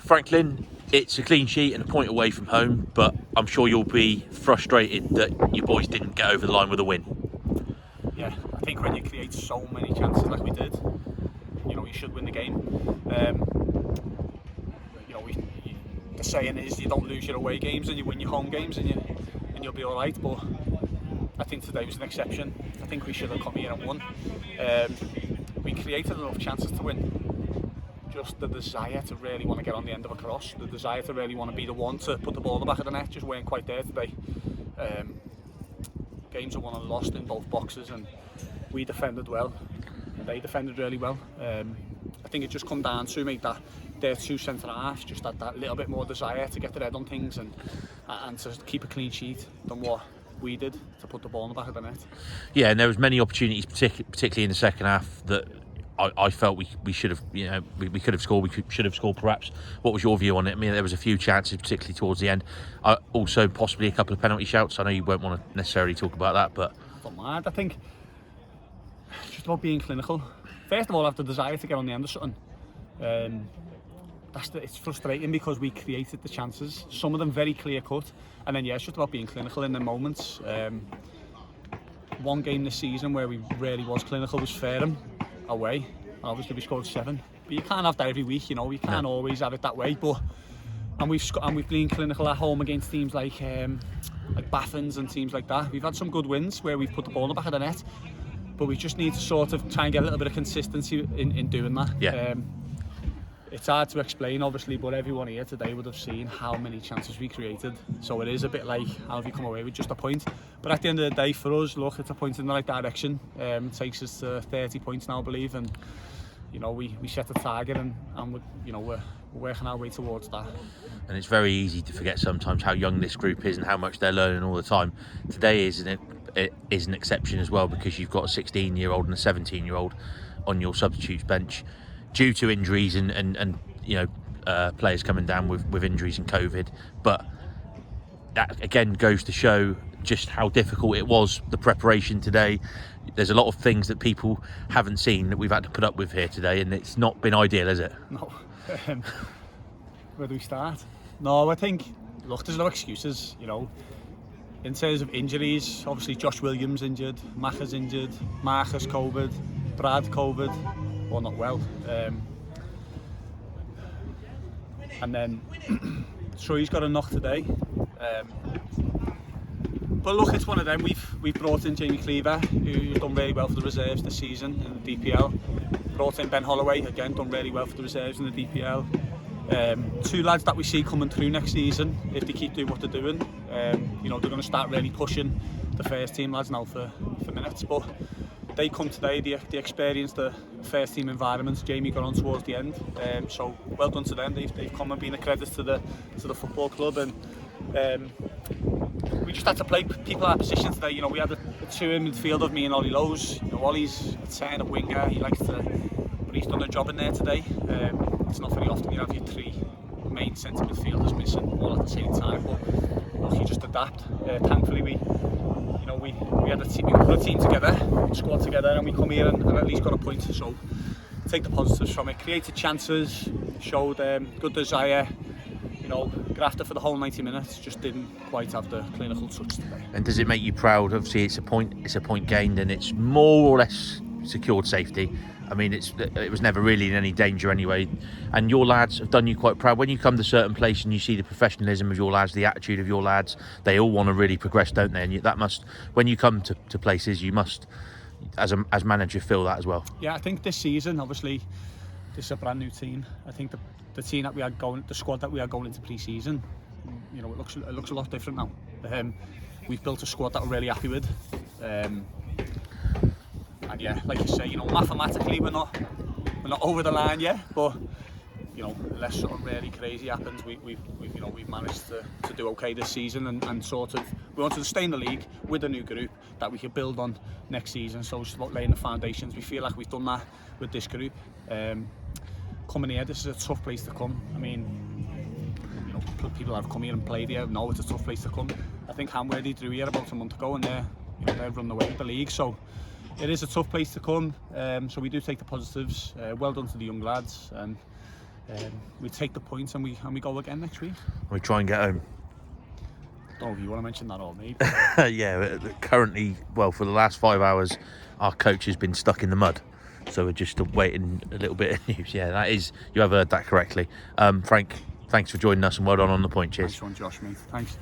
Franklyn, it's a clean sheet and a point away from home, but I'm sure you'll be frustrated that your boys didn't get over the line with a win. Yeah, I think when you create so many chances like we did, you should win the game. The saying is you don't lose your away games and you win your home games, and you'll be all right. But I think today was an exception. I think we should have come here and won. We created enough chances to win. Just the desire to really want to get on the end of a cross, the desire to really want to be the one to put the ball in the back of the net, just weren't quite there today. Games are won and lost in both boxes, and we defended well, and they defended really well. I think it just come down to me that their two centre halves just had that little bit more desire to get their head on things and to keep a clean sheet than what we did to put the ball in the back of the net. Yeah, and there was many opportunities, particularly in the second half, that I felt we should have, we could have scored. We should have scored, perhaps. What was your view on it? I mean, there was a few chances, particularly towards the end. Also, possibly a couple of penalty shouts. I know you won't want to necessarily talk about that, but I don't mind. I think it's just about being clinical. First of all, I have the desire to get on the end of something. It's frustrating because we created the chances, some of them very clear cut, and then it's just about being clinical in the moments. One game this season where we really was clinical was Fareham away. Obviously we scored 7, but you can't have that every week. You can't always have it that way. And we've been clinical at home against teams like Bathans and teams like that. We've had some good wins where we've put the ball in the back of the net, but we just need to sort of try and get a little bit of consistency in doing that. Yeah. It's hard to explain, obviously, but everyone here today would have seen how many chances we created. So it is a bit like, how have you come away with just a point? But at the end of the day, for us, look, it's a point in the right direction. It takes us to 30 points now, I believe, and we set a target, and we're working our way towards that. And it's very easy to forget sometimes how young this group is and how much they're learning all the time. Today is an exception as well, because you've got a 16-year-old and a 17-year-old on your substitutes bench due to injuries and players coming down with injuries and COVID. But that again goes to show just how difficult it was, the preparation today. There's a lot of things that people haven't seen that we've had to put up with here today, and it's not been ideal, is it? No. Where do we start? No, I think, look, there's no excuses, In terms of injuries, obviously Josh Williams injured, Macca's injured, Marcus COVID, Brad COVID, well, not well. And then Troy's got a knock today. But look, it's one of them. We've brought in Jamie Cleaver, who's done very well for the reserves this season in the DPL. Brought in Ben Holloway, again done really well for the reserves in the DPL. Two lads that we see coming through next season, if they keep doing what they're doing. They're going to start really pushing the first team lads now for minutes. But they come today, they experienced the first team environment. Jamie got on towards the end, so well done to them. They've come and been a credit to the football club, and we just had to play people out of position today. We had a two in midfield of me and Ollie Lowe's. Ollie's a turn-up winger. He likes to, but he's done a job in there today. It's not very often you have your three main centre midfielders missing all at the same time, but look, you just adapt. Thankfully we had a team, we put a team together, squad together, and we come here and at least got a point. So take the positives from it. Created chances, showed good desire, grafted for the whole 90 minutes, just didn't quite have the clinical touch today. And does it make you proud? Obviously it's a point gained, and it's more or less secured safety. I mean, it was never really in any danger anyway, and your lads have done you quite proud. When you come to certain place and you see the professionalism of your lads, the attitude of your lads, they all want to really progress, don't they? And that must, when you come to places, you must, as manager, feel that as well. Yeah, I think this season, obviously, this is a brand new team. I think the team that we had going, the squad that we had going into pre-season, it looks a lot different now. We've built a squad that we're really happy with. And yeah, like you say, mathematically we're not over the line yet, but unless something really crazy happens, we've managed to do okay this season, and sort of we wanted to stay in the league with a new group that we could build on next season. So it's about laying the foundations. We feel like we've done that with this group. Coming here, this is a tough place to come. I mean, people that have come here and played here know it's a tough place to come. I think Hamworthy drew here about a month ago, and they're running away with the league. So it is a tough place to come. So we do take the positives. Well done to the young lads, and we take the points and we go again next week. We try and get home. Don't know if you want to mention that or me. Yeah, currently, well, for the last 5 hours, our coach has been stuck in the mud. So we're just waiting a little bit of news. Yeah, that is, you have heard that correctly. Frank, thanks for joining us and well done on the point. Cheers. Nice one, Josh, mate. Thanks.